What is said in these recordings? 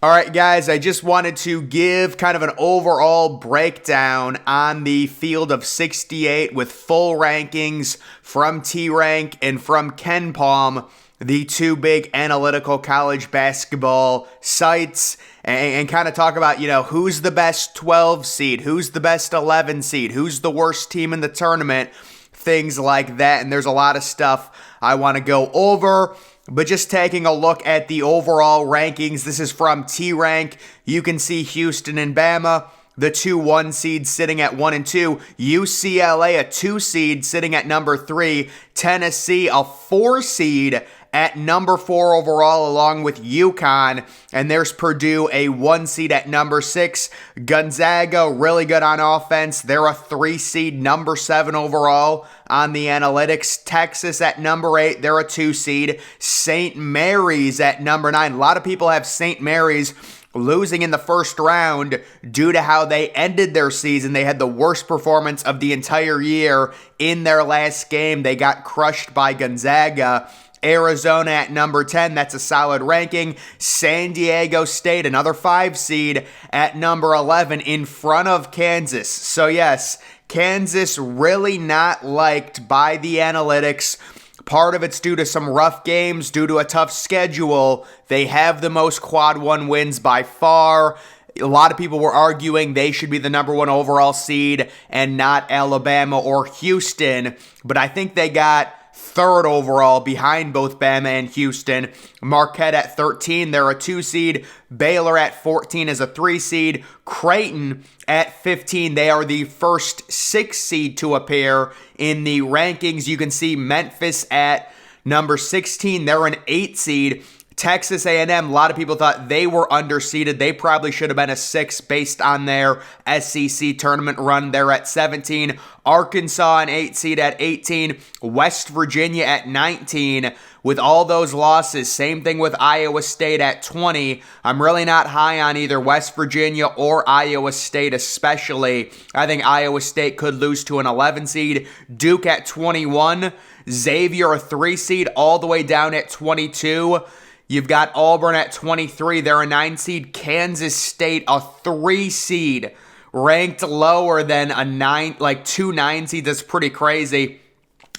All right, guys, I just wanted to give kind of an overall breakdown on the field of 68 with full rankings from T-Rank and from KenPom, the two big analytical college basketball sites, and kind of talk about, who's the best 12 seed, who's the best 11 seed, who's the worst team in the tournament, things like that. And there's a lot of stuff I want to go over. But just taking a look at the overall rankings, this is from T-Rank. You can see Houston and Bama, the 2-1 seeds sitting at 1 and 2. UCLA, a 2 seed sitting at number 3. Tennessee, a 4 seed at number 4 overall, along with UConn. And there's Purdue, a 1 seed at number 6. Gonzaga, really good on offense. They're a 3 seed, number 7 overall on the analytics. Texas at number 8, they're a 2 seed. St. Mary's at number 9. A lot of people have St. Mary's losing in the first round due to how they ended their season. They had the worst performance of the entire year in their last game. They got crushed by Gonzaga. Arizona at number 10, that's a solid ranking. San Diego State, another 5 seed at number 11 in front of Kansas. So yes, Kansas really not liked by the analytics. Part of it's due to some rough games, due to a tough schedule. They have the most quad 1 wins by far. A lot of people were arguing they should be the number 1 overall seed and not Alabama or Houston, but I think they got 3rd overall behind both Bama and Houston. Marquette at 13, they're a 2 seed. Baylor at 14 is a 3 seed. Creighton at 15, they are the first 6 seed to appear in the rankings. You can see Memphis at number 16, they're an 8 seed. Texas A&M, a lot of people thought they were underseeded. They probably should have been a 6 based on their SEC tournament run. They're at 17. Arkansas, an 8 seed at 18. West Virginia at 19. With all those losses, same thing with Iowa State at 20. I'm really not high on either West Virginia or Iowa State especially. I think Iowa State could lose to an 11 seed. Duke at 21. Xavier, a 3 seed, all the way down at 22. You've got Auburn at 23. They're a 9 seed. Kansas State, a 3 seed, ranked lower than a 2 9 seeds. That's pretty crazy.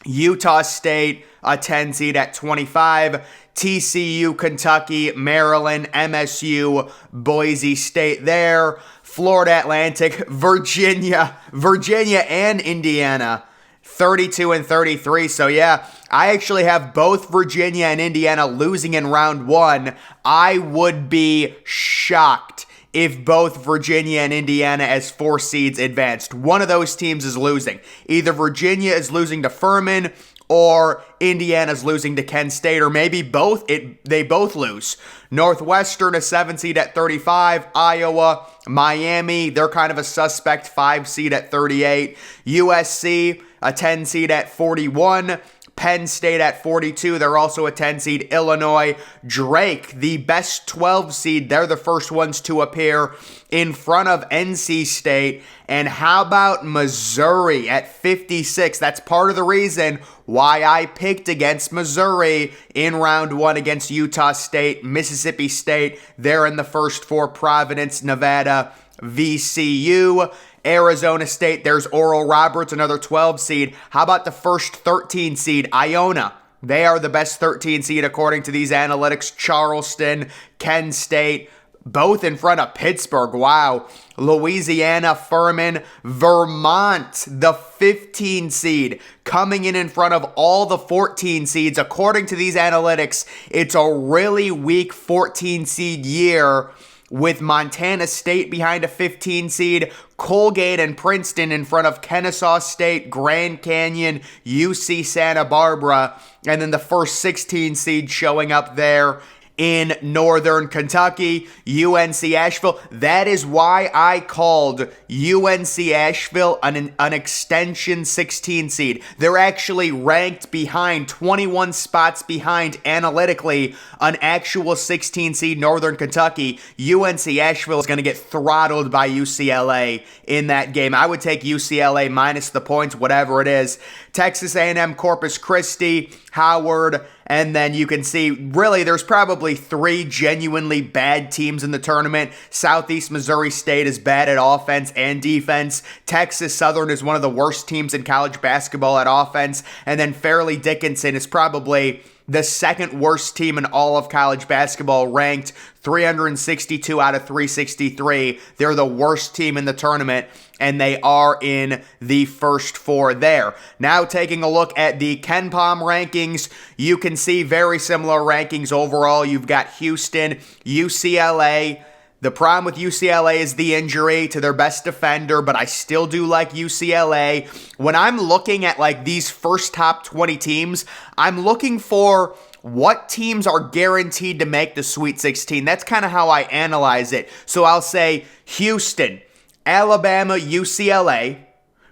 Utah State, a 10 seed at 25. TCU, Kentucky, Maryland, MSU, Boise State there. Florida Atlantic, Virginia and Indiana, 32 and 33. So yeah, I actually have both Virginia and Indiana losing in round 1. I would be shocked if both Virginia and Indiana as 4 seeds advanced. One of those teams is losing. Either Virginia is losing to Furman or Indiana's losing to Kent State, or maybe both. They both lose. Northwestern, a 7 seed at 35. Iowa, Miami, they're kind of a suspect 5 seed at 38. USC, a 10 seed at 41. Penn State at 42. They're also a 10 seed. Illinois. Drake, the best 12 seed. They're the first ones to appear in front of NC State. And how about Missouri at 56? That's part of the reason why I picked against Missouri in round 1 against Utah State. Mississippi State, they're in the first 4. Providence, Nevada, VCU. Arizona State, there's Oral Roberts, another 12 seed. How about the first 13 seed, Iona? They are the best 13 seed according to these analytics. Charleston, Kent State, both in front of Pittsburgh. Wow. Louisiana, Furman, Vermont, the 15 seed, coming in front of all the 14 seeds. According to these analytics, it's a really weak 14 seed year, with Montana State behind a 15 seed, Colgate and Princeton in front of Kennesaw State, Grand Canyon, UC Santa Barbara, and then the first 16 seed showing up there in Northern Kentucky, UNC Asheville. That is why I called UNC Asheville an extension 16 seed. They're actually ranked behind, 21 spots behind analytically, an actual 16 seed Northern Kentucky. UNC Asheville is going to get throttled by UCLA in that game. I would take UCLA minus the points, whatever it is. Texas A&M, Corpus Christi, Howard, And then you can see, really, there's probably 3 genuinely bad teams in the tournament. Southeast Missouri State is bad at offense and defense. Texas Southern is one of the worst teams in college basketball at offense. And then Fairleigh Dickinson is probably the second worst team in all of college basketball, ranked 362 out of 363. They're the worst team in the tournament, and they are in the first 4 there. Now taking a look at the KenPom rankings, you can see very similar rankings overall. You've got Houston, UCLA. The problem with UCLA is the injury to their best defender, but I still do like UCLA. When I'm looking at like these first top 20 teams, I'm looking for what teams are guaranteed to make the Sweet 16. That's kind of how I analyze it. So I'll say Houston, Alabama, UCLA,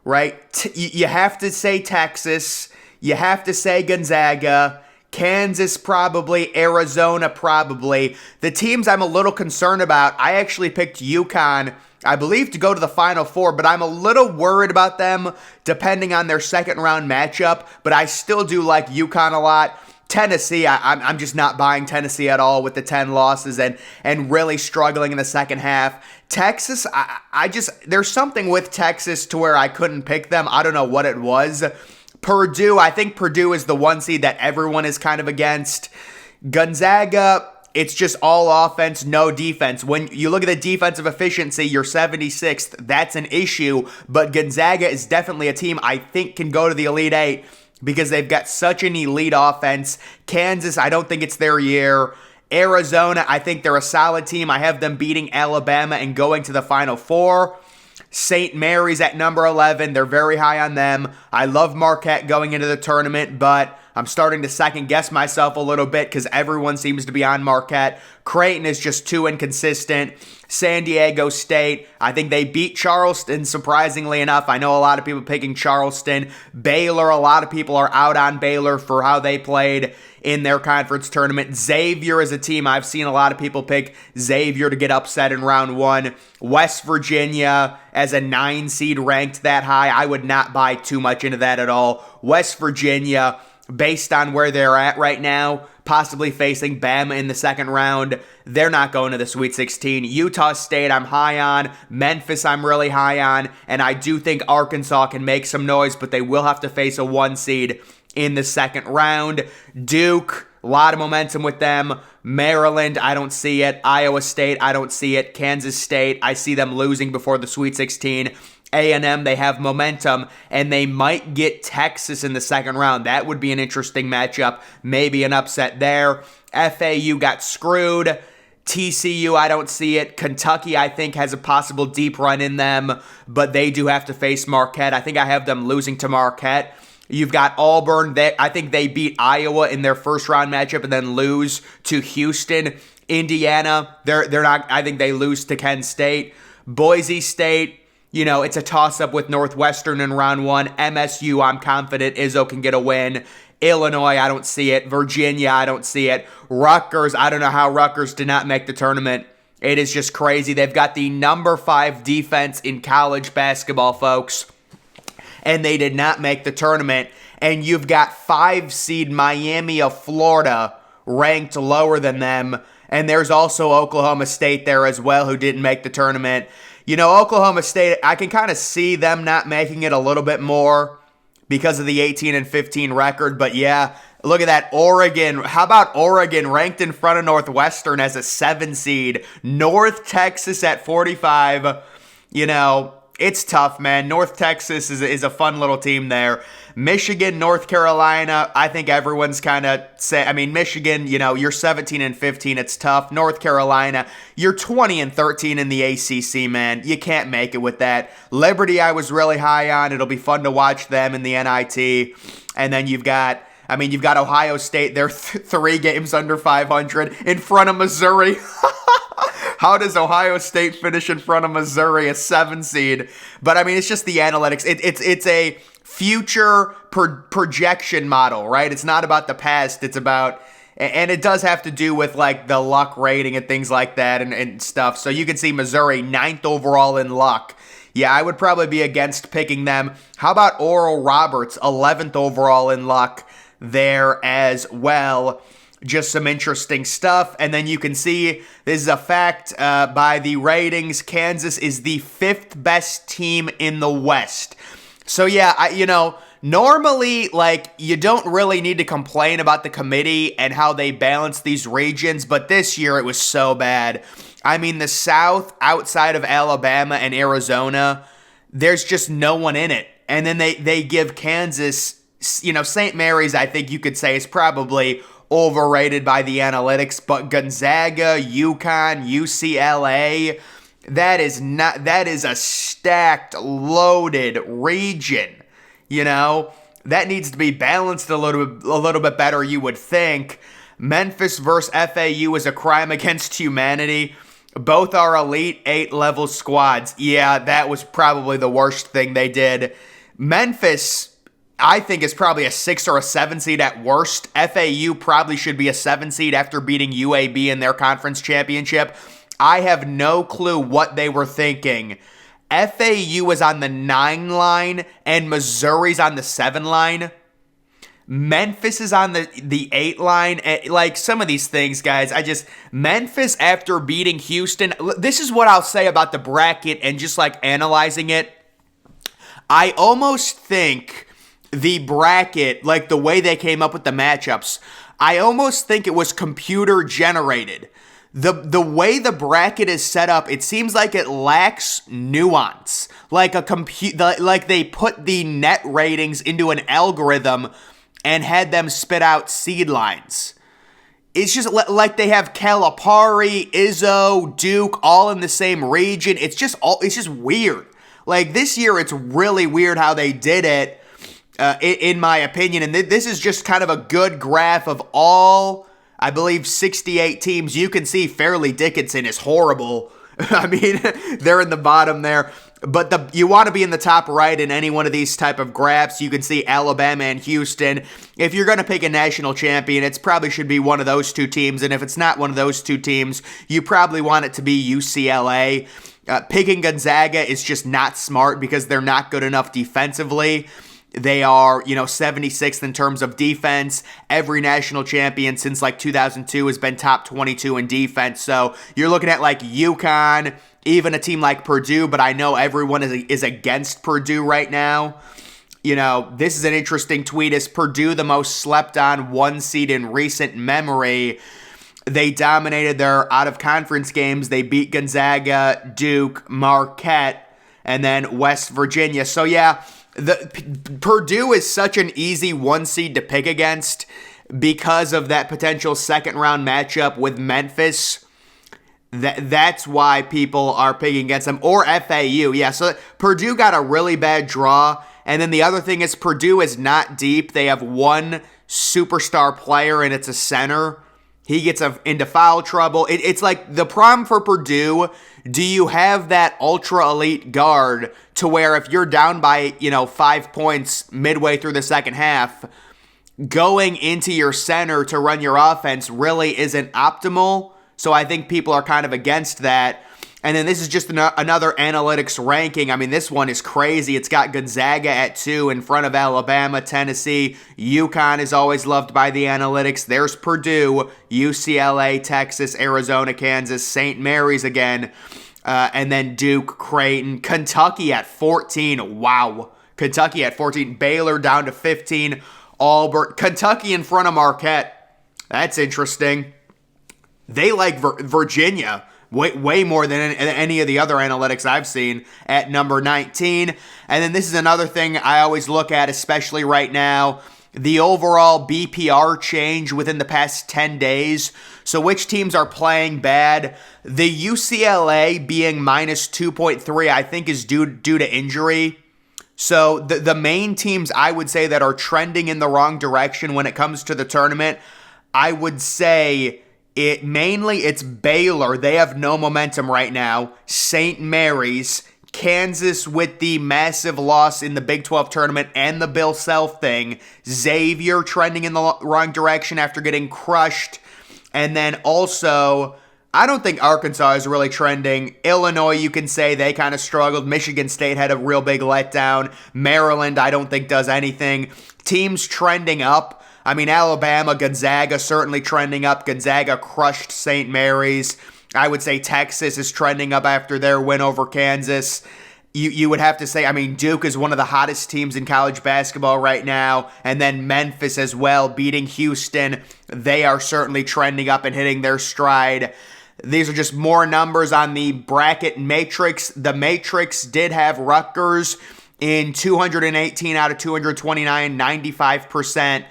right? You have to say Texas. You have to say Gonzaga. Kansas probably, Arizona probably. The teams I'm a little concerned about, I actually picked UConn, I believe, to go to the Final Four, but I'm a little worried about them depending on their second round matchup, but I still do like UConn a lot. Tennessee, I'm just not buying Tennessee at all with the 10 losses and really struggling in the second half. Texas, there's something with Texas to where I couldn't pick them. I don't know what it was. Purdue, I think Purdue is the 1 seed that everyone is kind of against. Gonzaga, it's just all offense, no defense. When you look at the defensive efficiency, you're 76th. That's an issue, but Gonzaga is definitely a team I think can go to the Elite Eight because they've got such an elite offense. Kansas, I don't think it's their year. Arizona, I think they're a solid team. I have them beating Alabama and going to the Final Four. St. Mary's at number 11. They're very high on them. I love Marquette going into the tournament, but I'm starting to second guess myself a little bit because everyone seems to be on Marquette. Creighton is just too inconsistent. San Diego State, I think they beat Charleston, surprisingly enough. I know a lot of people picking Charleston. Baylor, a lot of people are out on Baylor for how they played in their conference tournament. Xavier is a team I've seen a lot of people pick Xavier to get upset in round 1. West Virginia as a 9 seed ranked that high. I would not buy too much into that at all. West Virginia, based on where they're at right now, possibly facing Bama in the second round, they're not going to the Sweet 16. Utah State, I'm high on. Memphis, I'm really high on. And I do think Arkansas can make some noise, but they will have to face a 1 seed in the second round. Duke, a lot of momentum with them. Maryland, I don't see it. Iowa State, I don't see it. Kansas State, I see them losing before the Sweet 16. A&M, they have momentum, and they might get Texas in the second round. That would be an interesting matchup. Maybe an upset there. FAU got screwed. TCU, I don't see it. Kentucky, I think, has a possible deep run in them, but they do have to face Marquette. I think I have them losing to Marquette. You've got Auburn. I think they beat Iowa in their first round matchup and then lose to Houston. Indiana, they're not. I think they lose to Kent State. Boise State, it's a toss-up with Northwestern in round 1. MSU, I'm confident Izzo can get a win. Illinois, I don't see it. Virginia, I don't see it. Rutgers, I don't know how Rutgers did not make the tournament. It is just crazy. They've got the number 5 defense in college basketball, folks, and they did not make the tournament. And you've got 5 seed Miami of Florida ranked lower than them. And there's also Oklahoma State there as well, who didn't make the tournament. Oklahoma State, I can kind of see them not making it a little bit more because of the 18-15 record. But yeah, look at that. Oregon. How about Oregon ranked in front of Northwestern as a 7 seed? North Texas at 45. It's tough, man. North Texas is a fun little team there. Michigan, North Carolina, I think everyone's kind of Michigan, you're 17-15, it's tough. North Carolina, you're 20-13 in the ACC, man. You can't make it with that. Liberty, I was really high on. It'll be fun to watch them in the NIT. And then you've got Ohio State. They're 3 games under 500 in front of Missouri. How does Ohio State finish in front of Missouri, a 7 seed? But it's just the analytics. It's a future projection model, right? It's not about the past. It's about, and it does have to do with like the luck rating and things like that and stuff. So you can see Missouri 9th overall in luck. Yeah, I would probably be against picking them. How about Oral Roberts, 11th overall in luck? there as well. Just some interesting stuff. And then you can see, this is a fact by the ratings, Kansas is the 5th best team in the West. So yeah, normally, you don't really need to complain about the committee and how they balance these regions, but this year it was so bad. I mean, the South, outside of Alabama and Arizona, there's just no one in it. And then they give Kansas, St. Mary's, I think you could say, is probably overrated by the analytics, but Gonzaga, UConn, UCLA, that is a stacked, loaded region. That needs to be balanced a little bit better, you would think. Memphis versus FAU is a crime against humanity. Both are Elite 8 level squads. Yeah, that was probably the worst thing they did. Memphis, I think, is probably a 6 or a 7 seed at worst. FAU probably should be a 7 seed after beating UAB in their conference championship. I have no clue what they were thinking. FAU is on the 9 line and Missouri's on the 7 line. Memphis is on the 8 line. Some of these things, guys, Memphis, after beating Houston, this is what I'll say about the bracket and just analyzing it. I almost think the bracket, the way they came up with the matchups, I almost think it was computer generated. The way the bracket is set up, it seems like it lacks nuance. Like they put the net ratings into an algorithm and had them spit out seed lines. It's just like they have Calipari, Izzo, Duke all in the same region. It's just weird. This year, it's really weird how they did it, in my opinion. And this is just kind of a good graph of all, I believe, 68 teams. You can see Fairleigh Dickinson is horrible. I mean, they're in the bottom there. But you want to be in the top right in any one of these type of graphs. You can see Alabama and Houston. If you're going to pick a national champion, it probably should be one of those two teams. And if it's not one of those two teams, you probably want it to be UCLA. Picking Gonzaga is just not smart because they're not good enough defensively. They are, 76th in terms of defense. Every national champion since 2002 has been top 22 in defense. So you're looking at UConn, even a team like Purdue, but I know everyone is against Purdue right now. This is an interesting tweet. Is Purdue the most slept on 1 seed in recent memory? They dominated their out-of-conference games. They beat Gonzaga, Duke, Marquette, and then West Virginia. So yeah, Purdue is such an easy 1 seed to pick against because of that potential second-round matchup with Memphis. That's why people are picking against them. Or FAU. Yeah, so Purdue got a really bad draw. And then the other thing is Purdue is not deep. They have one superstar player, and it's a center. He gets into foul trouble. It's the problem for Purdue, do you have that ultra elite guard to where if you're down by, 5 points midway through the second half, going into your center to run your offense really isn't optimal. So I think people are kind of against that. And then this is just another analytics ranking. I mean, this one is crazy. It's got Gonzaga at 2 in front of Alabama, Tennessee. UConn is always loved by the analytics. There's Purdue, UCLA, Texas, Arizona, Kansas, St. Mary's again, and then Duke, Creighton, Kentucky at 14. Wow. Kentucky at 14. Baylor down to 15. Auburn. Kentucky in front of Marquette. That's interesting. They like Virginia way more than any of the other analytics I've seen at number 19. And then this is another thing I always look at, especially right now, the overall BPR change within the past 10 days. So which teams are playing bad? The UCLA being minus 2.3, I think, is due to injury. So the main teams I would say that are trending in the wrong direction when it comes to the tournament, I would say it's Baylor. They have no momentum right now. St. Mary's, Kansas with the massive loss in the Big 12 tournament and the Bill Self thing. Xavier trending in the wrong direction after getting crushed. And then also, I don't think Arkansas is really trending. Illinois, you can say they kind of struggled. Michigan State had a real big letdown. Maryland, I don't think does anything. Teams trending up. I mean, Alabama, Gonzaga certainly trending up. Gonzaga crushed St. Mary's. I would say Texas is trending up after their win over Kansas. You would have to say, I mean, Duke is one of the hottest teams in college basketball right now. And then Memphis as well, beating Houston. They are certainly trending up and hitting their stride. These are just more numbers on the bracket matrix. The matrix did have Rutgers in 218 out of 229, 95%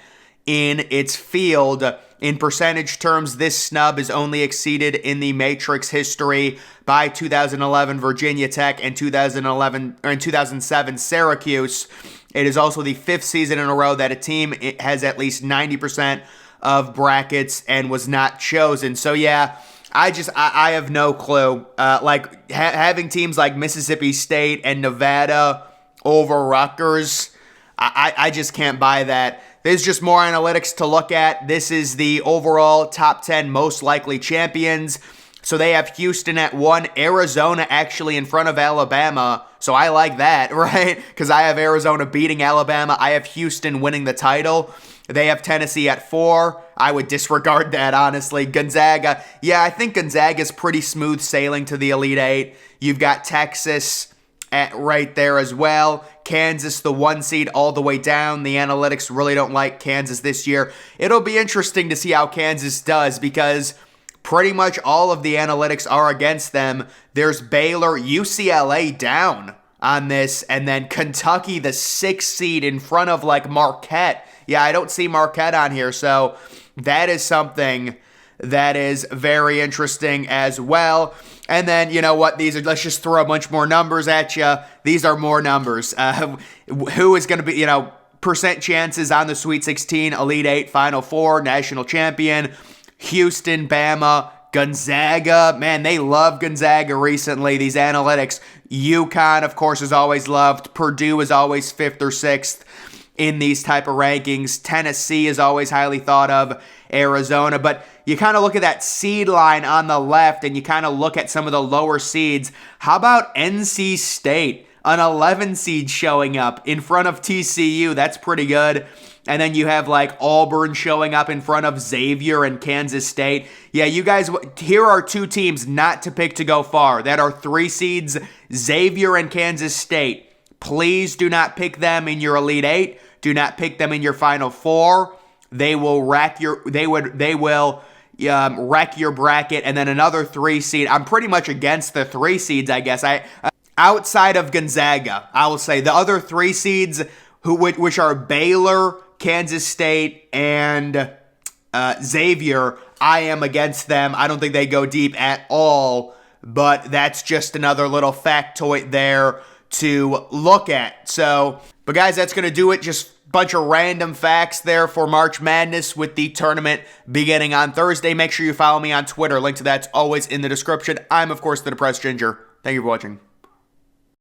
in its field. In percentage terms, this snub is only exceeded in the matrix history by 2011 Virginia Tech and 2007 Syracuse. It is also the fifth season in a row that a team has at least 90% of brackets and was not chosen. So yeah, I have no clue. Having teams like Mississippi State and Nevada over Rutgers, I just can't buy that. There's just more analytics to look at. This is the overall top 10 most likely champions. So they have Houston at 1, Arizona actually in front of Alabama. So I like that, right? Because I have Arizona beating Alabama. I have Houston winning the title. They have Tennessee at 4. I would disregard that, honestly. Gonzaga, yeah, I think Gonzaga is pretty smooth sailing to the Elite Eight. You've got Texas at right there as well. Kansas, the 1 seed all the way down. The analytics really don't like Kansas this year. It'll be interesting to see how Kansas does because pretty much all of the analytics are against them. There's Baylor, UCLA down on this, and then Kentucky, the 6th seed in front of like Marquette. Yeah, I don't see Marquette on here, so that is something that is very interesting as well. And then, you know what, let's just throw a bunch more numbers at you. These are more numbers. Who is going to be, percent chances on the Sweet 16, Elite 8, Final 4, national champion, Houston, Bama, Gonzaga. Man, they love Gonzaga recently, these analytics. UConn, of course, is always loved. Purdue is always 5th or 6th in these type of rankings. Tennessee is always highly thought of. Arizona, but you kind of look at that seed line on the left and you kind of look at some of the lower seeds. How about NC State, an 11 seed showing up in front of TCU? That's pretty good. And then you have like Auburn showing up in front of Xavier and Kansas State. Yeah, you guys, here are 2 teams not to pick to go far. That are 3 seeds, Xavier and Kansas State. Please do not pick them in your Elite 8. Do not pick them in your Final 4. They will wreck your wreck your bracket. And then another 3 seed. I'm pretty much against the 3 seeds, I guess. Outside of Gonzaga, I will say the other 3 seeds, which are Baylor, Kansas State, and Xavier, I am against them. I don't think they go deep at all. But that's just another little factoid there to look at. So, but guys, that's going to do it. Just bunch of random facts there for March Madness with the tournament beginning on Thursday. Make sure you follow me on Twitter. Link to that's always in the description. I'm, of course, the Depressed Ginger. Thank you for watching.